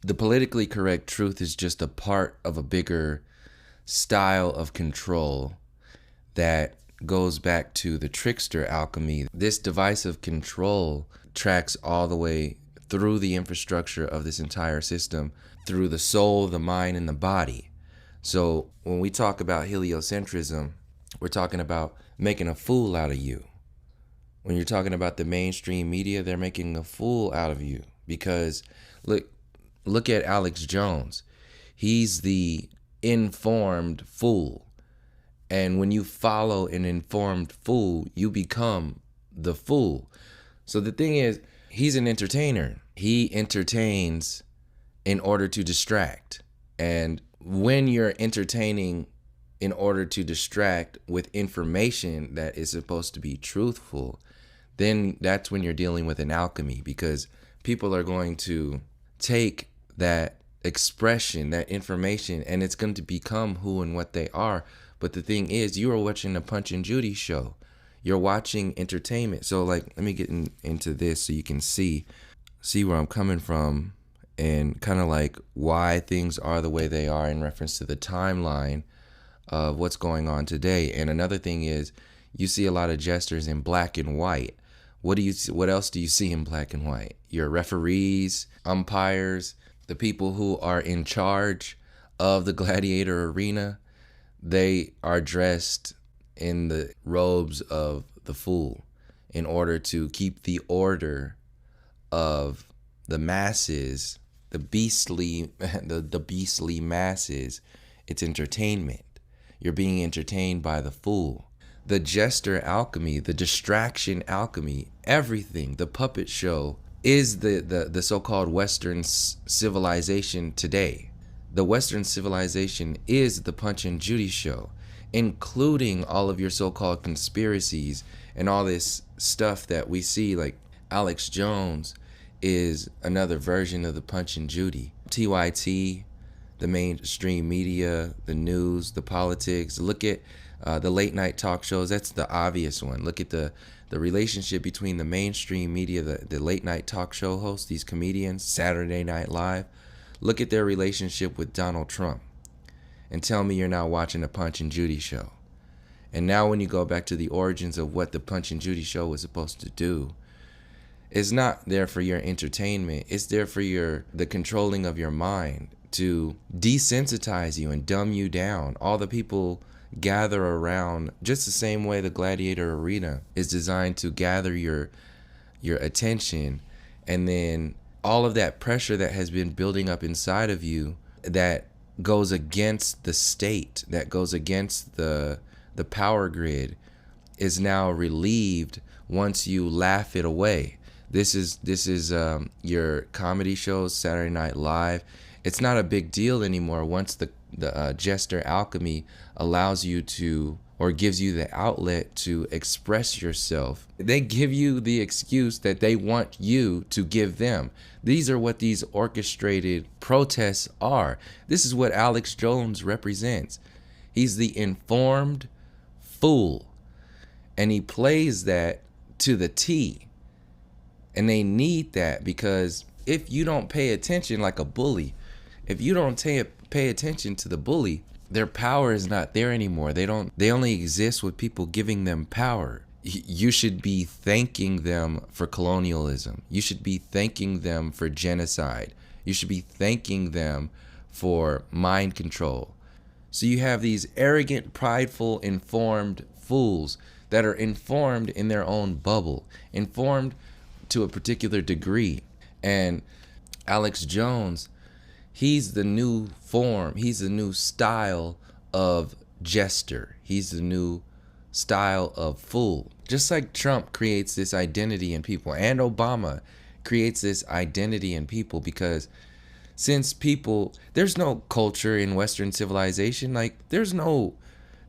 The politically correct truth is just a part of a bigger style of control that goes back to the trickster alchemy. This device of control tracks all the way through the infrastructure of this entire system, through the soul, the mind, and the body. So when we talk about heliocentrism, we're talking about making a fool out of you. When you're talking about the mainstream media, they're making a fool out of you because look at Alex Jones. He's the informed fool. And when you follow an informed fool, you become the fool. So the thing is, he's an entertainer. He entertains in order to distract. And when you're entertaining in order to distract with information that is supposed to be truthful, then that's when you're dealing with an alchemy, because people are going to take that expression, that information, and it's going to become who and what they are. But the thing is, you are watching a Punch and Judy show. You're watching entertainment. So let me get into this so you can see where I'm coming from and kind of why things are the way they are in reference to the timeline of what's going on today. And another thing is, you see a lot of jesters in black and white. What else do you see in black and white? Your referees, umpires, the people who are in charge of the gladiator arena, they are dressed in the robes of the fool in order to keep the order of the masses, the beastly masses. It's entertainment. You're being entertained by the fool. The jester alchemy, the distraction alchemy, everything, the puppet show is the so-called Western civilization today. The Western civilization is the Punch and Judy show, including all of your so-called conspiracies and all this stuff that we see. Like Alex Jones is another version of the Punch and Judy. TYT, the mainstream media, the news, the politics. Look at the late night talk shows. That's the obvious one. Look at the relationship between the mainstream media, the late night talk show hosts, these comedians, Saturday Night Live. Look at their relationship with Donald Trump and tell me you're not watching a Punch and Judy show. And now when you go back to the origins of what the Punch and Judy show was supposed to do, it's not there for your entertainment. It's there for the controlling of your mind, to desensitize you and dumb you down. All the people gather around just the same way the gladiator arena is designed to gather your attention, and then all of that pressure that has been building up inside of you that goes against the state, that goes against the power grid, is now relieved once you laugh it away. This is your comedy shows, Saturday Night Live. It's not a big deal anymore once the Jester alchemy allows you to, or gives you the outlet to express yourself. They give you the excuse that they want you to give them. These are what these orchestrated protests are. This is what Alex Jones represents. He's the informed fool, and he plays that to the T. And they need that, because if you don't pay attention like a bully, if you don't pay attention to the bully, their power is not there anymore. They only exist with people giving them power. You should be thanking them for colonialism. You should be thanking them for genocide. You should be thanking them for mind control. So you have these arrogant, prideful, informed fools that are informed in their own bubble, informed to a particular degree. And Alex Jones, he's the new form. He's the new style of jester. He's the new style of fool. Just like Trump creates this identity in people, and Obama creates this identity in people, because since there's no culture in Western civilization. There's no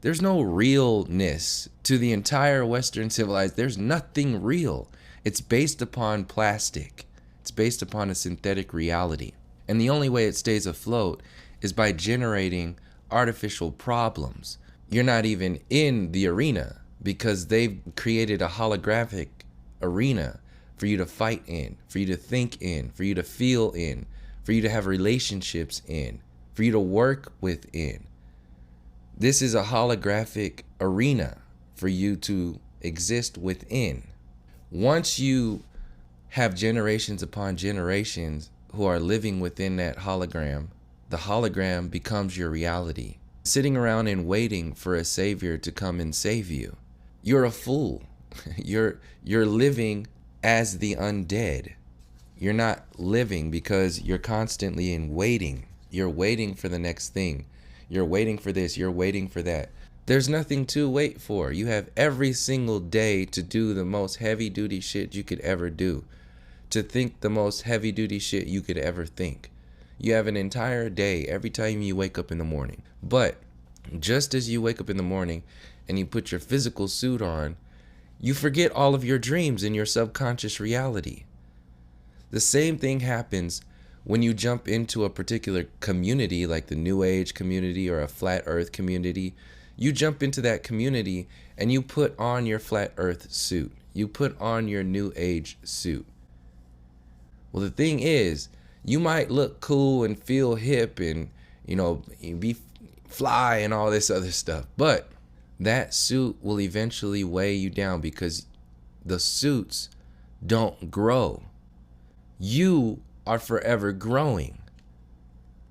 realness to the entire Western civilization. There's nothing real. It's based upon plastic. It's based upon a synthetic reality. And the only way it stays afloat is by generating artificial problems. You're not even in the arena, because they've created a holographic arena for you to fight in, for you to think in, for you to feel in, for you to have relationships in, for you to work within. This is a holographic arena for you to exist within. Once you have generations upon generations who are living within that hologram, the hologram becomes your reality. Sitting around and waiting for a savior to come and save you, you're a fool. You're living as the undead. You're not living because you're constantly in waiting. You're waiting for the next thing. You're waiting for this. You're waiting for that. There's nothing to wait for. You have every single day to do the most heavy duty shit you could ever do, to think the most heavy duty shit you could ever think. You have an entire day every time you wake up in the morning. But just as you wake up in the morning and you put your physical suit on, you forget all of your dreams in your subconscious reality. The same thing happens when you jump into a particular community, like the New Age community or a Flat Earth community. You jump into that community and you put on your Flat Earth suit. You put on your New Age suit. Well, the thing is, you might look cool and feel hip and, be fly and all this other stuff, but that suit will eventually weigh you down because the suits don't grow. You are forever growing.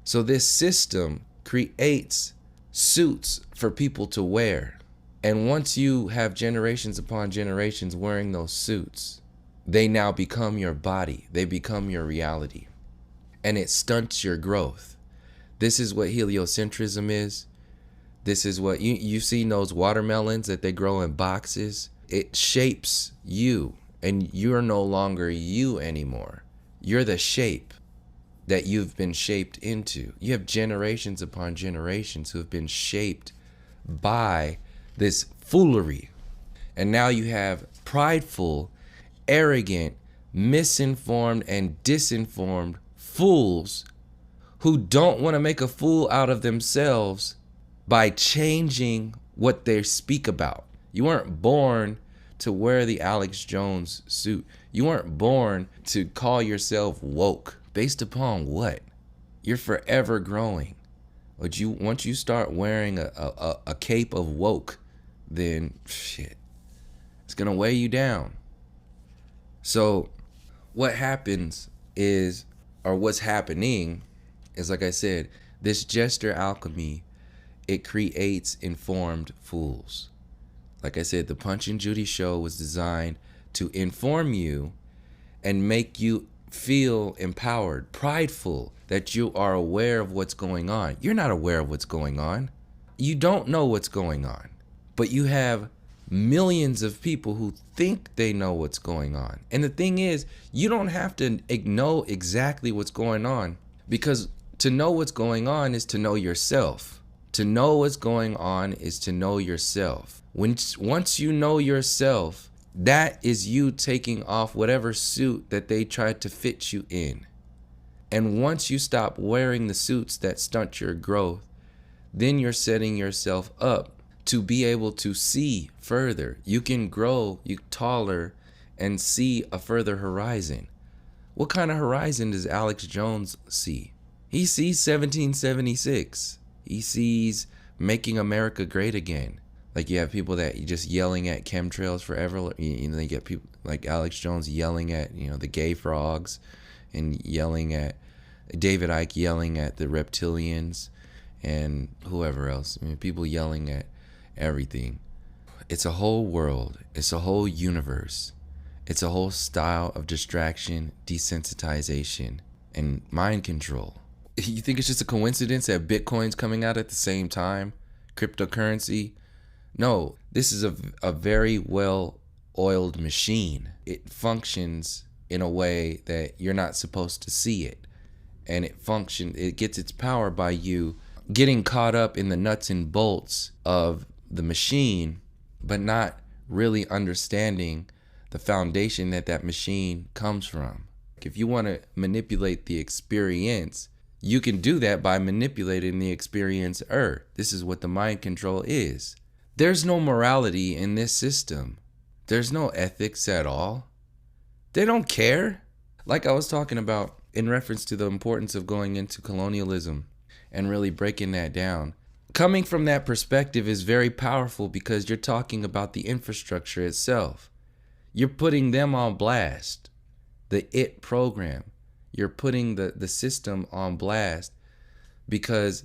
So this system creates suits for people to wear. And once you have generations upon generations wearing those suits, they now become your body. They become your reality. And it stunts your growth. This is what heliocentrism is. This is what you see those watermelons that they grow in boxes. It shapes you, and you're no longer you anymore. You're the shape that you've been shaped into. You have generations upon generations who have been shaped by this foolery. And now you have prideful, arrogant, misinformed, and disinformed fools who don't want to make a fool out of themselves by changing what they speak about. You weren't born to wear the Alex Jones suit. You weren't born to call yourself woke. Based upon what? You're forever growing. But once you start wearing a cape of woke, then shit, it's gonna weigh you down. So what happens is, or what's happening is, like I said, this Jester alchemy, it creates informed fools. Like I said, the Punch and Judy show was designed to inform you and make you feel empowered, prideful, that you are aware of what's going on. You're not aware of what's going on. You don't know what's going on. But you have millions of people who think they know what's going on. And the thing is, you don't have to know exactly what's going on, because to know what's going on is to know yourself. To know what's going on is to know yourself. Once you know yourself, that is you taking off whatever suit that they tried to fit you in. And once you stop wearing the suits that stunt your growth, then you're setting yourself up to be able to see further. You can grow taller and see a further horizon. What kind of horizon does Alex Jones see? He sees 1776. He sees making America great again. Like, you have people that just yelling at chemtrails forever. You get people like Alex Jones yelling at, the gay frogs, and yelling at David Icke, yelling at the reptilians, and whoever else. People yelling at everything. It's a whole world. It's a whole universe. It's a whole style of distraction, desensitization, and mind control. You think it's just a coincidence that Bitcoin's coming out at the same time? Cryptocurrency? No, this is a very well-oiled machine. It functions in a way that you're not supposed to see it. And it gets its power by you getting caught up in the nuts and bolts of the machine, but not really understanding the foundation that machine comes from. If you want to manipulate the experience, you can do that by manipulating the experiencer. This is what the mind control is. There's no morality in this system. There's no ethics at all. They don't care. Like I was talking about in reference to the importance of going into colonialism and really breaking that down. Coming from that perspective is very powerful because you're talking about the infrastructure itself. You're putting them on blast. The IT program. You're putting the system on blast because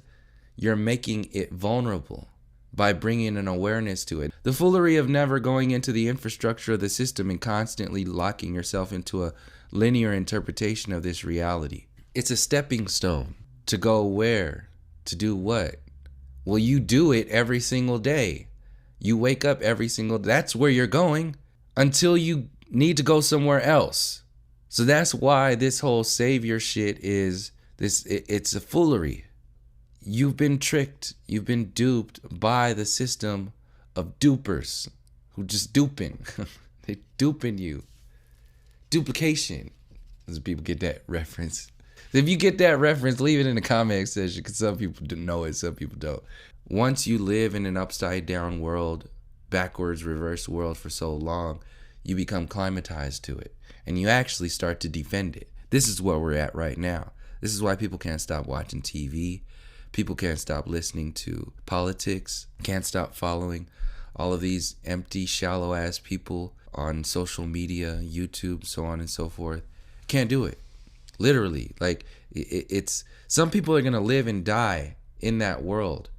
you're making it vulnerable by bringing an awareness to it. The foolery of never going into the infrastructure of the system and constantly locking yourself into a linear interpretation of this reality. It's a stepping stone to go where? To do what? Well, you do it every single day. You wake up every single day. That's where you're going until you need to go somewhere else. So that's why this whole savior shit is this. It's a foolery. You've been tricked. You've been duped by the system of dupers who just duping. They're duping you. Duplication. Does people get that reference? If you get that reference, leave it in the comment section because some people know it, some people don't. Once you live in an upside down world, backwards, reverse world for so long, you become climatized to it and you actually start to defend it. This is where we're at right now. This is why people can't stop watching TV. People can't stop listening to politics, can't stop following all of these empty, shallow ass people on social media, YouTube, so on and so forth. Can't do it. Literally. Like it's some people are going to live and die in that world.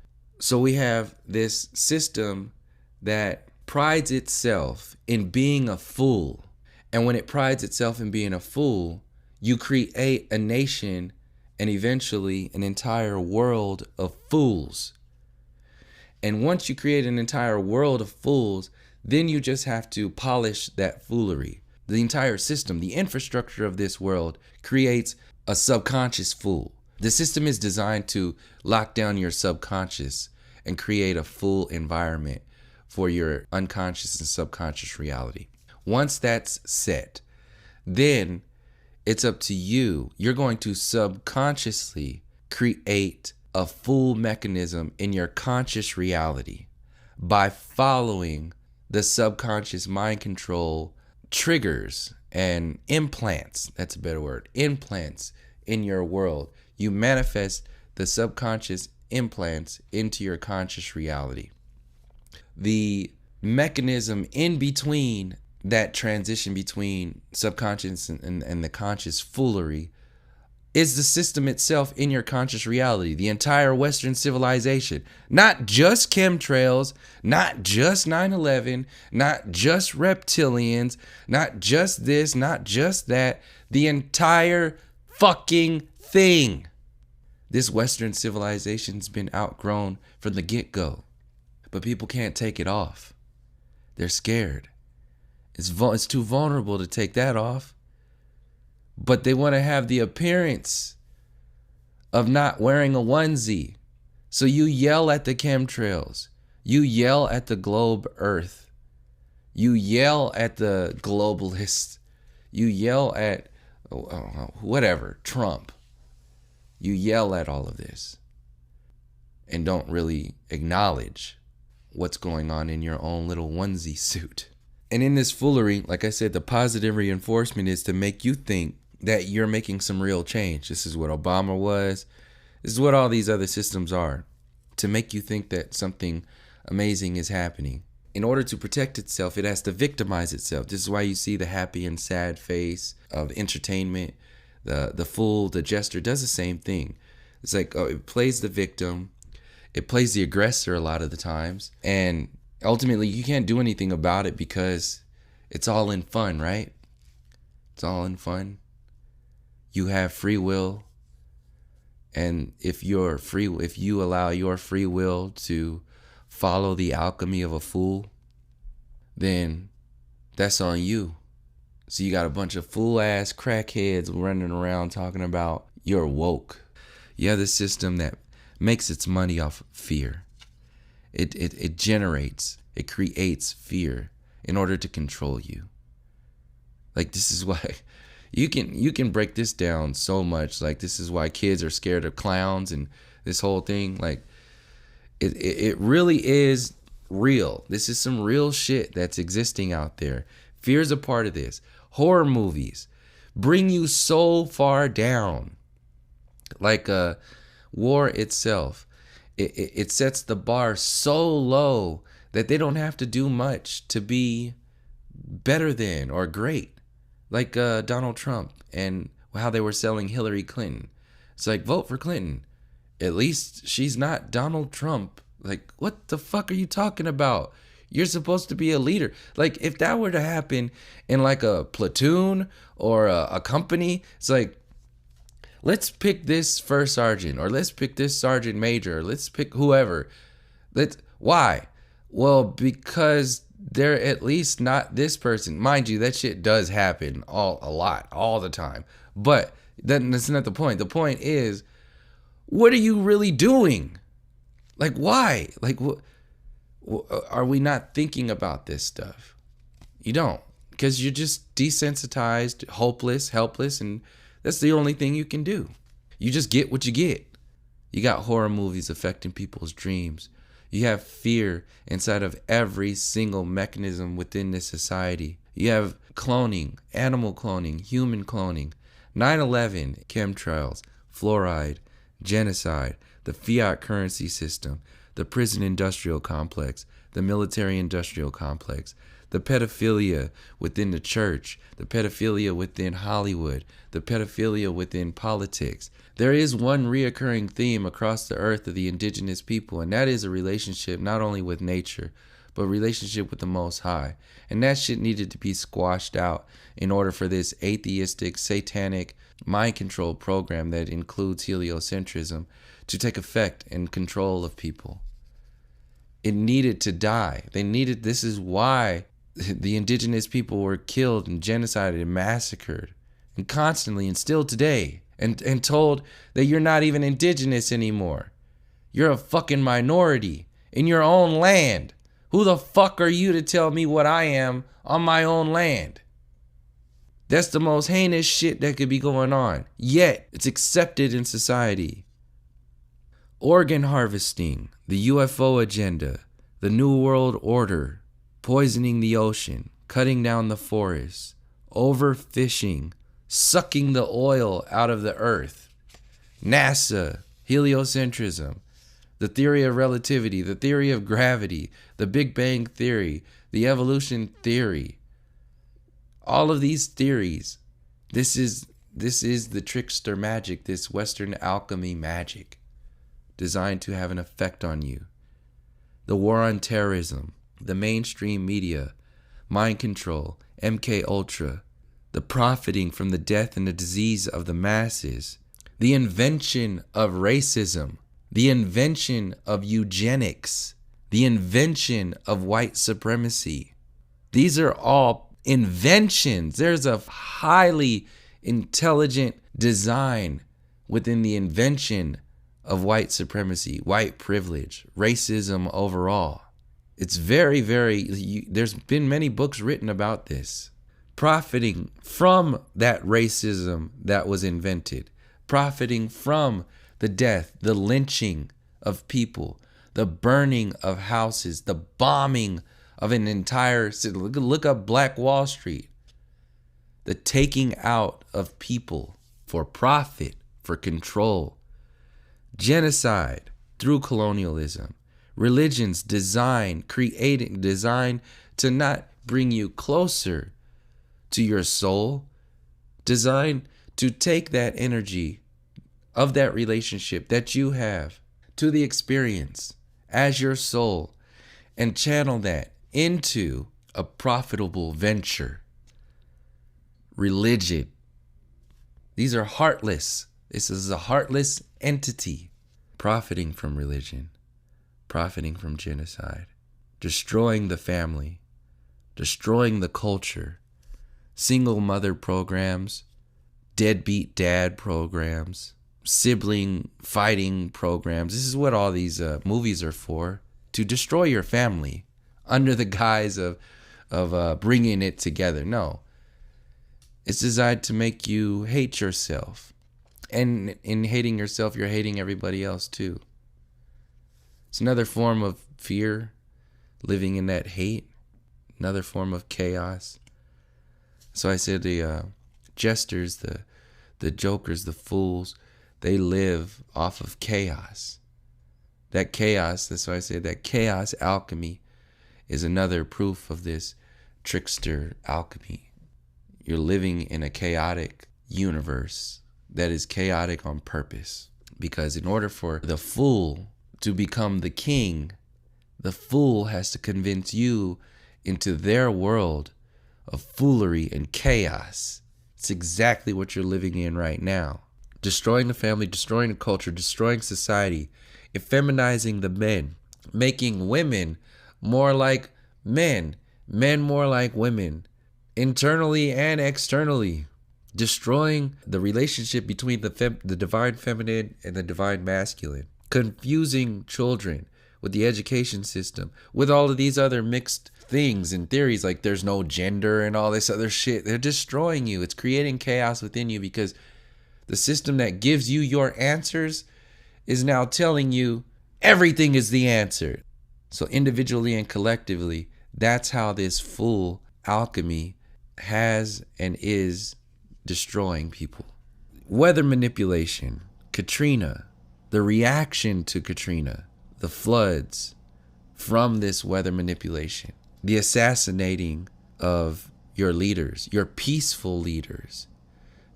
So we have this system that prides itself in being a fool. And when it prides itself in being a fool, you create a nation and eventually an entire world of fools. And once you create an entire world of fools, then you just have to polish that foolery. The entire system, the infrastructure of this world creates a subconscious fool. The system is designed to lock down your subconscious and create a full environment for your unconscious and subconscious reality. Once that's set, then it's up to you. You're going to subconsciously create a full mechanism in your conscious reality by following the subconscious mind control triggers and implants. That's a better word. Implants in your world. You manifest the subconscious implants into your conscious reality. The mechanism in between that transition between subconscious and the conscious foolery is the system itself in your conscious reality. The entire Western civilization, not just chemtrails, not just 9/11, not just reptilians, not just this, not just that, the entire fucking thing. This Western civilization's been outgrown from the get-go, but people can't take it off. They're scared. It's too vulnerable to take that off. But they want to have the appearance of not wearing a onesie. So you yell at the chemtrails. You yell at the globe earth. You yell at the globalists. You yell at whatever, Trump. You yell at all of this and don't really acknowledge what's going on in your own little onesie suit. And in this foolery, like I said, the positive reinforcement is to make you think that you're making some real change. This is what Obama was. This is what all these other systems are. To make you think that something amazing is happening. In order to protect itself, it has to victimize itself. This is why you see the happy and sad face of entertainment. The fool, the jester does the same thing. It's like it plays the victim. It plays the aggressor a lot of the times. And ultimately, you can't do anything about it because it's all in fun, right? It's all in fun. You have free will. And if you allow your free will to follow the alchemy of a fool, then that's on you. So you got a bunch of fool-ass crackheads running around talking about you're woke. You have this system that makes its money off fear. It creates fear in order to control you. Like, this is why you can break this down so much. Like, this is why kids are scared of clowns and this whole thing. Like, it really is real. This is some real shit that's existing out there. Fear is a part of this. Horror movies bring you so far down. Like war itself, it sets the bar so low that they don't have to do much to be better than or great. Like Donald Trump and how they were selling Hillary Clinton. It's like, vote for Clinton. At least she's not Donald Trump. Like, what the fuck are you talking about? You're supposed to be a leader. Like, if that were to happen in like a platoon or a company, it's like, let's pick this first sergeant, or let's pick this sergeant major, or let's pick whoever. Why? Well, because they're at least not this person. Mind you, that shit does happen a lot, all the time. But that's not the point. The point is, what are you really doing? Like, why? Like, are we not thinking about this stuff? You don't, because you're just desensitized, hopeless, helpless, and that's the only thing you can do. You just get what you get. You got horror movies affecting people's dreams. You have fear inside of every single mechanism within this society. You have cloning, animal cloning, human cloning, 9/11, chemtrails, fluoride, genocide, the fiat currency system, the prison industrial complex, the military industrial complex, the pedophilia within the church, the pedophilia within Hollywood, the pedophilia within politics. There is one reoccurring theme across the earth of the indigenous people, and that is a relationship not only with nature, but relationship with the Most High. And that shit needed to be squashed out in order for this atheistic, satanic, mind control program that includes heliocentrism to take effect and control of people. It needed to die. This is why the indigenous people were killed and genocided and massacred, and constantly, and still today, and told that you're not even indigenous anymore. You're a fucking minority in your own land. Who the fuck are you to tell me what I am on my own land? That's the most heinous shit that could be going on. Yet, it's accepted in society. Organ harvesting, the UFO agenda, the New World Order, poisoning the ocean, cutting down the forests, overfishing, sucking the oil out of the earth, NASA, heliocentrism, the theory of relativity, the theory of gravity, the Big Bang theory, the evolution theory. All of these theories, this is the trickster magic, this Western alchemy magic designed to have an effect on you. The war on terrorism, the mainstream media, mind control, MK Ultra, the profiting from the death and the disease of the masses, the invention of racism, the invention of eugenics, the invention of white supremacy. These are all inventions. There's a highly intelligent design within the invention of white supremacy, white privilege, racism overall. It's very, there's been many books written about this. Profiting from that racism that was invented, profiting from the death, the lynching of people, the burning of houses, the bombing of an entire city. Look up Black Wall Street. The taking out of people for profit, for control. Genocide through colonialism. Religions designed to not bring you closer to your soul, designed to take that energy of that relationship that you have to the experience as your soul and channel that into a profitable venture. Religion. These are heartless. This is a heartless entity profiting from religion, profiting from genocide, destroying the family, destroying the culture, single mother programs, deadbeat dad programs, sibling fighting programs. This is what all these movies are for, to destroy your family under the guise of bringing it together. No, it's designed to make you hate yourself. And in hating yourself, you're hating everybody else too. It's another form of fear, living in that hate, another form of chaos. So I said jesters, the jokers, the fools, they live off of chaos. That chaos, that's why I say that chaos alchemy is another proof of this trickster alchemy. You're living in a chaotic universe that is chaotic on purpose. Because in order for the fool to become the king, the fool has to convince you into their world of foolery and chaos. It's exactly what you're living in right now. Destroying the family, destroying the culture, destroying society, effeminizing the men, making women more like men, men more like women, internally and externally, destroying the relationship between the divine feminine and the divine masculine, confusing children with the education system, with all of these other mixed things and theories like there's no gender and all this other shit. They're destroying you. It's creating chaos within you because the system that gives you your answers is now telling you everything is the answer. So individually and collectively, that's how this full alchemy has and is destroying people. Weather manipulation, Katrina, the reaction to Katrina, the floods from this weather manipulation, the assassinating of your leaders, your peaceful leaders,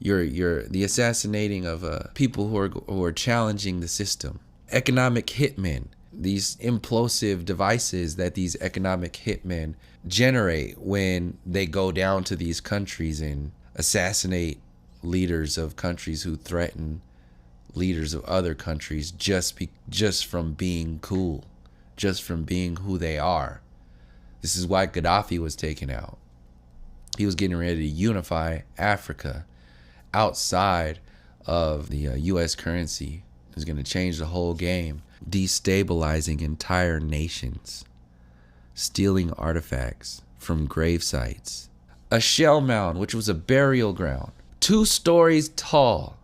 the assassinating of people who are challenging the system, economic hitmen, these implosive devices that these economic hitmen generate when they go down to these countries and assassinate leaders of countries who threaten leaders of other countries just from being cool, just from being who they are. This is why Gaddafi was taken out. He was getting ready to unify Africa outside of the U.S. currency. He was going to change the whole game, destabilizing entire nations, stealing artifacts from grave sites. A shell mound, which was a burial ground, 2 stories tall,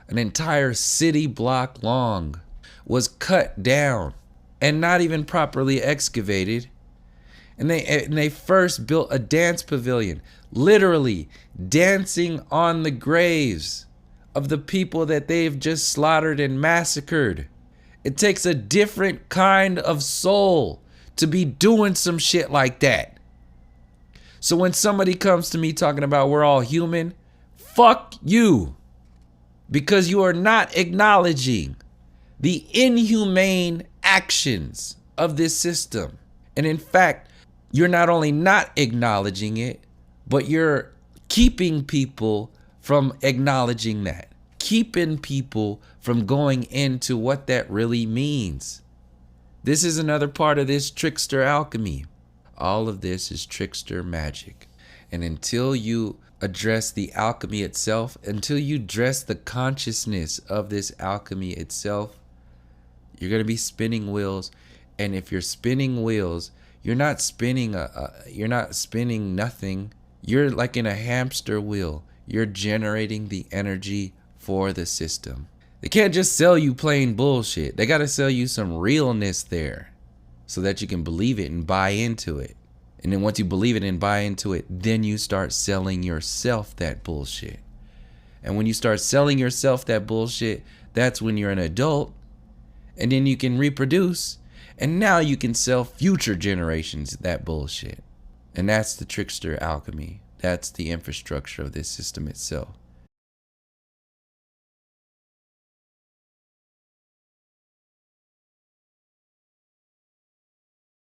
an entire city block long, was cut down and not even properly excavated. And they first built a dance pavilion, literally dancing on the graves of the people that they've just slaughtered and massacred. It takes a different kind of soul to be doing some shit like that. So when somebody comes to me talking about we're all human, fuck you. Because you are not acknowledging the inhumane actions of this system. And in fact, you're not only not acknowledging it, but you're keeping people from acknowledging that. Keeping people from going into what that really means. This is another part of this trickster alchemy. All of this is trickster magic. And until you address the alchemy itself, until you address the consciousness of this alchemy itself, you're going to be spinning wheels. And if you're spinning wheels, you're not spinning nothing. You're like in a hamster wheel. You're generating the energy for the system. They can't just sell you plain bullshit. They got to sell you some realness there so that you can believe it and buy into it. And then once you believe it and buy into it, then you start selling yourself that bullshit. And when you start selling yourself that bullshit, that's when you're an adult. And then you can reproduce. And now you can sell future generations that bullshit. And that's the trickster alchemy. That's the infrastructure of this system itself.